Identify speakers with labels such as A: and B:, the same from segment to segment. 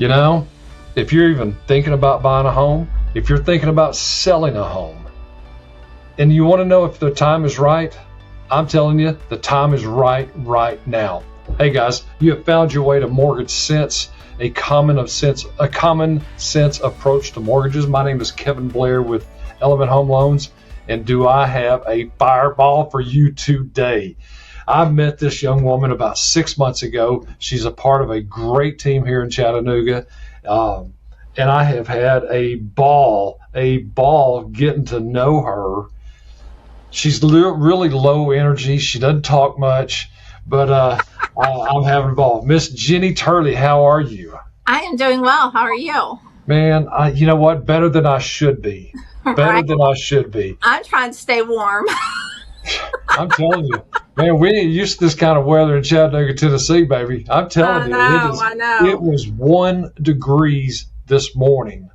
A: You know, if you're even thinking about buying a home, if you're thinking about selling a home, and you want to know if the time is right, I'm telling you, the time is right now. Hey guys, you have found your way to Mortgage Sense, a common sense approach to mortgages. My name is Kevin Blair with Element Home Loans, and do I have a fireball for you today? I met this young woman about 6 months ago. She's a part of a great team here in Chattanooga, and I have had a ball getting to know her. She's really low energy. She doesn't talk much, but I'm having a ball. Miss Jenny Turley, how are you?
B: I am doing well. How are you?
A: Man, you know what? Better than I should be. Better than I should be.
B: I'm trying to stay warm.
A: I'm telling you, man, we ain't used to this kind of weather in Chattanooga, Tennessee, baby. I'm telling you,
B: I know.
A: It was 1 degree this morning.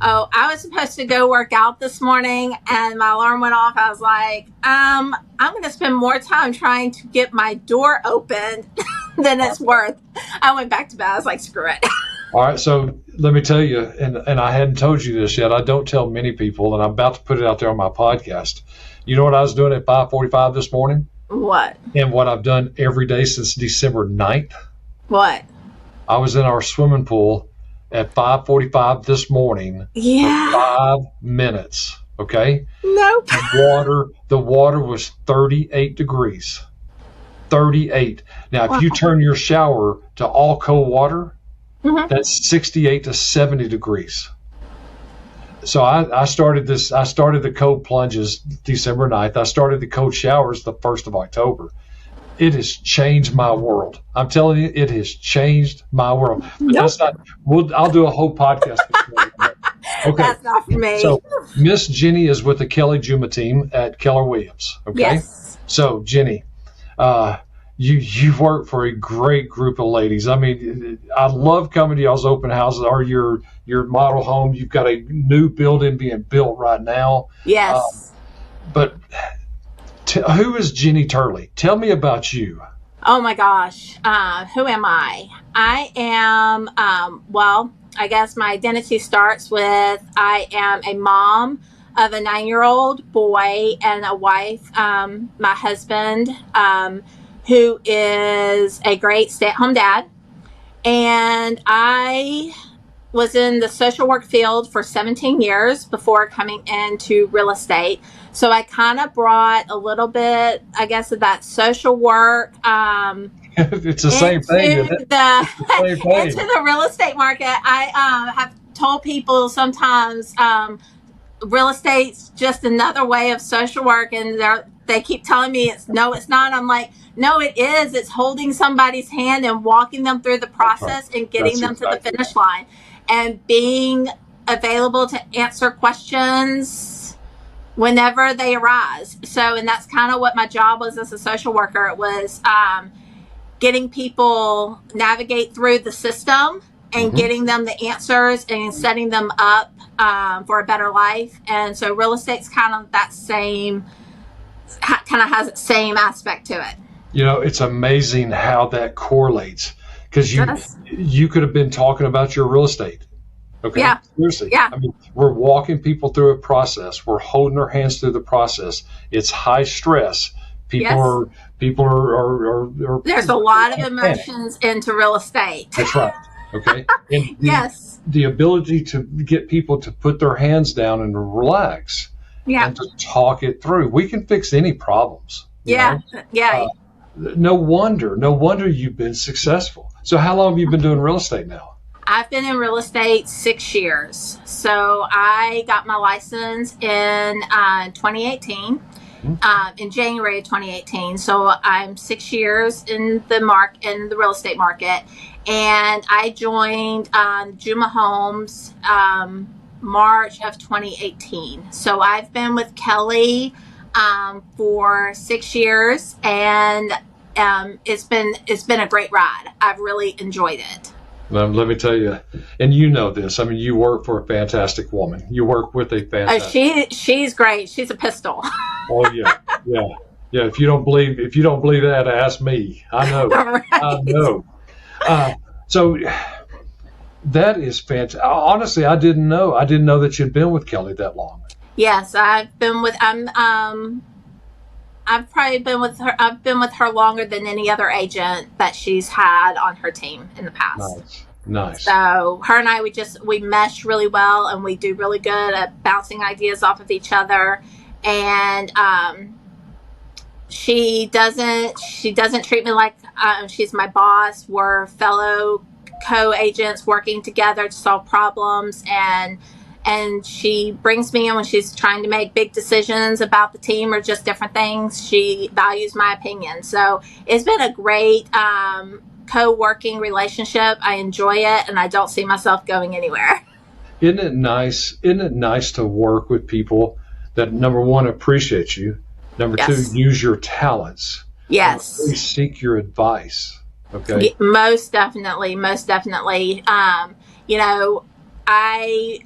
B: Oh, I was supposed to go work out this morning, and my alarm went off. I was like, I'm going to spend more time trying to get my door open than it's worth. I went back to bed. I was like, screw it.
A: All right, so let me tell you, and I hadn't told you this yet. I don't tell many people, and I'm about to put it out there on my podcast. You know what I was doing at 5:45 this morning?
B: What?
A: And what I've done every day since December 9th?
B: What?
A: I was in our swimming pool at 5:45 this morning
B: Yeah.
A: for 5 minutes, okay?
B: Nope.
A: The water was 38 degrees. 38. Now, if you turn your shower to all cold water, that's 68 to 70 degrees. So I started the cold plunges December 9th. I started the cold showers the 1st of October. It has changed my world. I'm telling you, it has changed my world. But that's not, I'll do a whole podcast. Okay.
B: That's not for me.
A: So Miss Jenny is with the Kelly Juma team at Keller Williams. Okay.
B: Yes.
A: So Jenny, you've worked for a great group of ladies. I mean, I love coming to y'all's open houses or your model home. You've got a new building being built right now.
B: Yes.
A: But who is Jenny Turley? Tell me about you.
B: Oh my gosh. Who am I? I am, I guess my identity starts with I am a mom of a 9-year-old boy and a wife, my husband, who is a great stay-at-home dad. And I was in the social work field for 17 years before coming into real estate. So I kind of brought a little bit, I guess, of that social work.
A: It's the same thing.
B: Into the real estate market. I have told people sometimes real estate's just another way of social work, and they keep telling me it's not. I'm like, no, it is. It's holding somebody's hand and walking them through the process and getting them to the finish line, and being available to answer questions whenever they arise. So, and that's kind of what my job was as a social worker. It was getting people navigate through the system and getting them the answers and setting them up for a better life. And so real estate's kind of that same, kind of has the same aspect to it.
A: You know, it's amazing how that correlates, because you could have been talking about your real estate. Okay.
B: Yeah.
A: Seriously.
B: Yeah.
A: I mean, we're walking people through a process. We're holding their hands through the process. It's high stress. People are
B: there's a lot of emotions into real estate.
A: That's right. Okay. And
B: Yes.
A: The ability to get people to put their hands down and relax and to talk it through. We can fix any problems.
B: Yeah. Yeah.
A: No wonder you've been successful. So how long have you been doing real estate now?
B: I've been in real estate 6 years. So I got my license in 2018, in January of 2018. So I'm 6 years in the real estate market, and I joined Juma Homes March of 2018. So I've been with Kelly for 6 years, and it's been a great ride. I've really enjoyed it.
A: Let me tell you, and you know this. I mean, you work for a fantastic woman. You work with a fantastic.
B: She's great. She's a pistol.
A: Oh yeah. If you don't believe that, ask me. I know.
B: Right.
A: I know. So, That is fantastic. Honestly, I didn't know. I didn't know that you'd been with Kelly that long.
B: Yes, I've probably been with her. I've been with her longer than any other agent that she's had on her team in the past.
A: Nice.
B: So her and I, we mesh really well, and we do really good at bouncing ideas off of each other. And she doesn't treat me like she's my boss. We're fellow co-agents working together to solve problems, and she brings me in when she's trying to make big decisions about the team or just different things. She values my opinion. So it's been a great co-working relationship. I enjoy it, and I don't see myself going anywhere.
A: Isn't it nice? Isn't it nice to work with people that, number one, appreciate you, number
B: Yes.
A: two, use your talents,
B: Yes.
A: really seek your advice. Okay.
B: Most definitely. I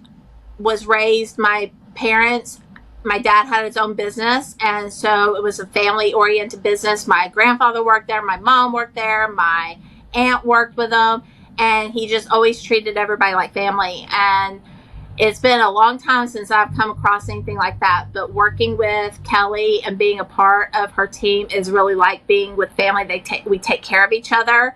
B: was raised, my dad had his own business, and so it was a family oriented business. My grandfather worked there, my mom worked there, my aunt worked with them, and he just always treated everybody like family. And it's been a long time since I've come across anything like that, but working with Kelly and being a part of her team is really like being with family. We take care of each other.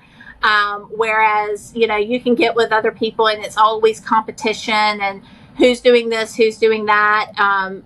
B: Whereas, you can get with other people and it's always competition and who's doing this, who's doing that, and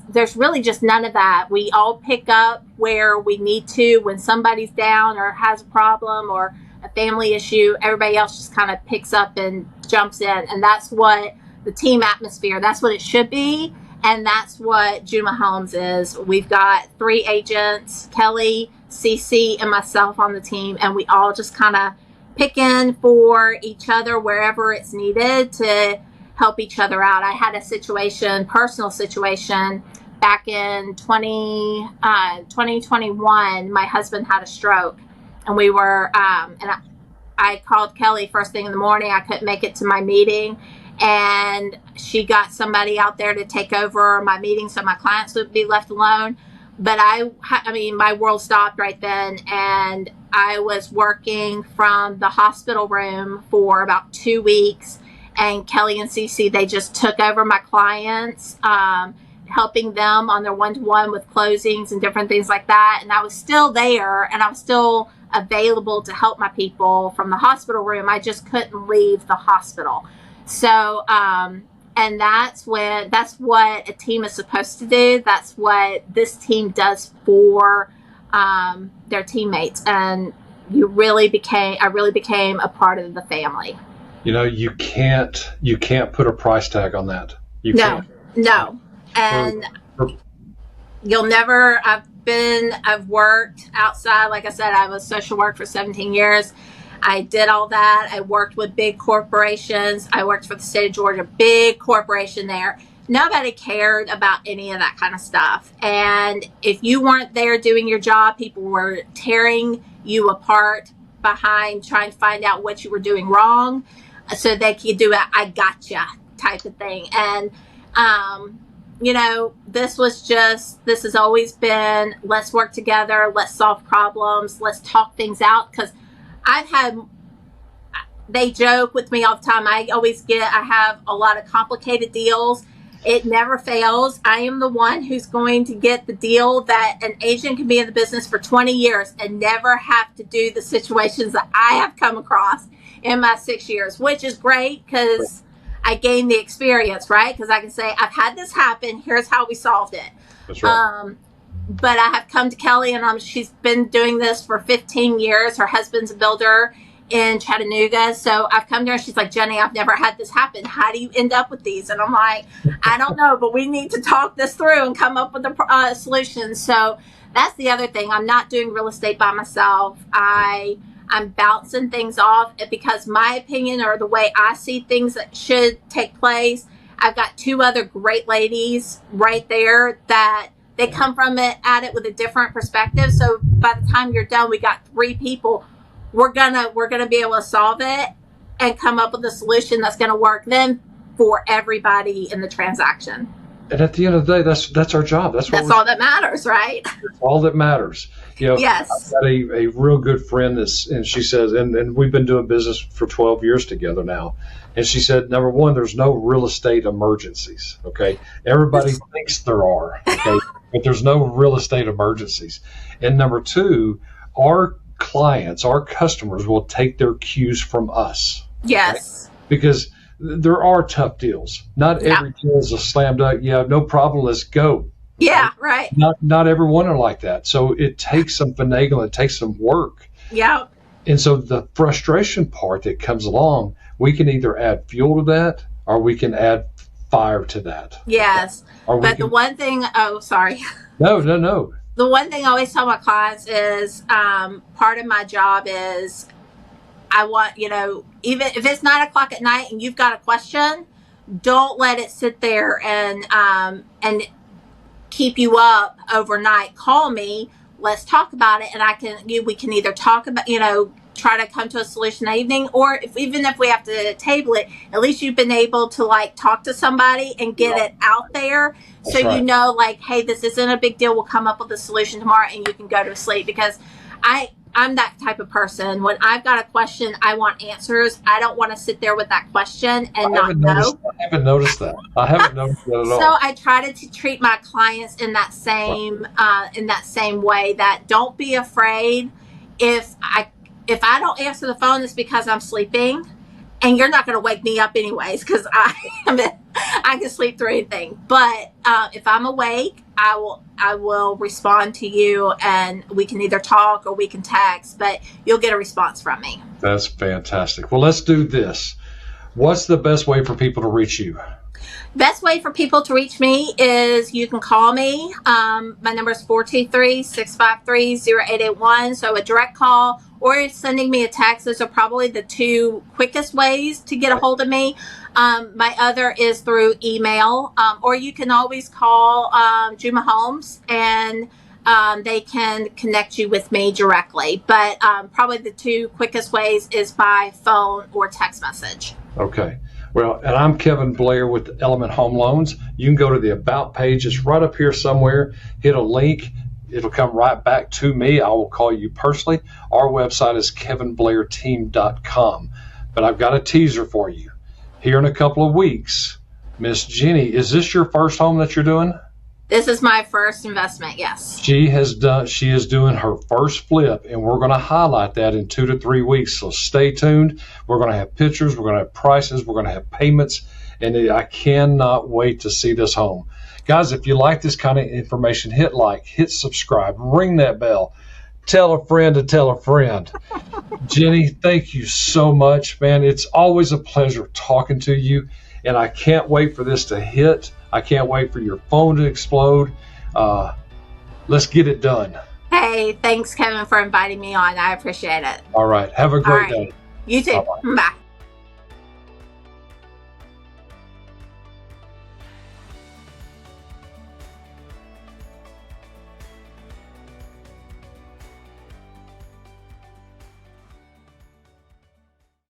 B: there's really just none of that. We all pick up where we need to when somebody's down or has a problem or a family issue. Everybody else just kind of picks up and jumps in, and that's what the team atmosphere, that's what it should be, and that's what Juma Homes is. We've got 3 agents, Kelly, CC, and myself on the team, and we all just kind of pick in for each other wherever it's needed to help each other out. I had a personal situation back in 2021. My husband had a stroke, and we were, I called Kelly first thing in the morning. I couldn't make it to my meeting, and she got somebody out there to take over my meeting so my clients would be left alone. But my world stopped right then, and I was working from the hospital room for about 2 weeks, and Kelly and Cece, they just took over my clients, helping them on their one-to-one with closings and different things like that. And I was still there, and I was still available to help my people from the hospital room. I just couldn't leave the hospital. So, and that's what a team is supposed to do. That's what this team does for their teammates. And I really became a part of the family.
A: You can't put a price tag on that. You can't.
B: No. And you'll never, I've worked outside. Like I said, I was social work for 17 years. I did all that. I worked with big corporations. I worked for the state of Georgia, big corporation there. Nobody cared about any of that kind of stuff. And if you weren't there doing your job, people were tearing you apart behind trying to find out what you were doing wrong so they could do a I gotcha type of thing. And, this has always been, let's work together, let's solve problems, let's talk things out. Because they joke with me all the time. I have a lot of complicated deals. It never fails. I am the one who's going to get the deal that an agent can be in the business for 20 years and never have to do the situations that I have come across in my 6 years, which is great because I gained the experience, right? Because I can say, I've had this happen. Here's how we solved it.
A: That's right.
B: But I have come to Kelly, and she's been doing this for 15 years. Her husband's a builder in Chattanooga. So I've come to her, and she's like, Jenny, I've never had this happen. How do you end up with these? And I'm like, I don't know, but we need to talk this through and come up with a solution. So that's the other thing. I'm not doing real estate by myself. I'm bouncing things off because my opinion or the way I see things that should take place. I've got 2 other great ladies right there that they come from at it with a different perspective. So by the time you're done, we got 3 people. We're gonna be able to solve it and come up with a solution that's gonna work then for everybody in the transaction.
A: And at the end of the day, that's our job. That's
B: all that matters, right?
A: That's all that matters.
B: Yes.
A: I've got a real good friend and she says, and we've been doing business for 12 years together now. And she said, number one, there's no real estate emergencies. Okay. Everybody thinks there are. Okay. But there's no real estate emergencies. And number two, our clients, our customers will take their cues from us.
B: Yes.
A: Okay? Because there are tough deals. Not every deal is a slam dunk. Yeah, no problem. Let's go.
B: Yeah, right.
A: Not everyone are like that. So it takes some finagling. It takes some work.
B: Yeah.
A: And so the frustration part that comes along, we can either add fuel to that or we can add fire to that.
B: Yes. But the one thing, sorry.
A: No.
B: The one thing I always tell my clients is part of my job is I want, even if it's 9:00 at night and you've got a question, don't let it sit there and keep you up overnight. Call me. Let's talk about it. And we can either talk about, try to come to a solution that evening, or even if we have to table it, at least you've been able to talk to somebody and get it out there. That's so right. Hey, this isn't a big deal. We'll come up with a solution tomorrow and you can go to sleep, because I'm that type of person. When I've got a question, I want answers. I don't want to sit there with that question and not know.
A: I haven't noticed that. I haven't noticed that at all.
B: So I try to treat my clients in that same way. That don't be afraid. If I don't answer the phone, it's because I'm sleeping, and you're not going to wake me up anyways, because I can sleep through anything. But if I'm awake, I will respond to you, and we can either talk or we can text, but you'll get a response from me.
A: That's fantastic. Well, let's do this. What's the best way for people to reach you?
B: Best way for people to reach me is you can call me. My number is 423-653-0881. So a direct call or sending me a text. Those are probably the two quickest ways to get a hold of me. My other is through email, or you can always call Juma Homes, and they can connect you with me directly. But probably the two quickest ways is by phone or text message.
A: Okay. Well, and I'm Kevin Blair with Element Home Loans. You can go to the About page. It's right up here somewhere. Hit a link. It'll come right back to me. I will call you personally. Our website is kevinblairteam.com. But I've got a teaser for you. Here in a couple of weeks, Miss Jenny, is this your first home that you're doing?
B: This is my first investment, yes.
A: She is doing her first flip, and we're going to highlight that in 2 to 3 weeks. So stay tuned. We're going to have pictures, we're going to have prices, we're going to have payments, and I cannot wait to see this home. Guys, if you like this kind of information, hit like, hit subscribe, ring that bell, tell a friend to tell a friend. Jenny, thank you so much, man. It's always a pleasure talking to you, and I can't wait for this to hit. I can't wait for your phone to explode. Let's get it done.
B: Hey, thanks, Kevin, for inviting me on. I appreciate it.
A: All right. Have a great day.
B: You too.
A: Bye-bye.
B: Bye.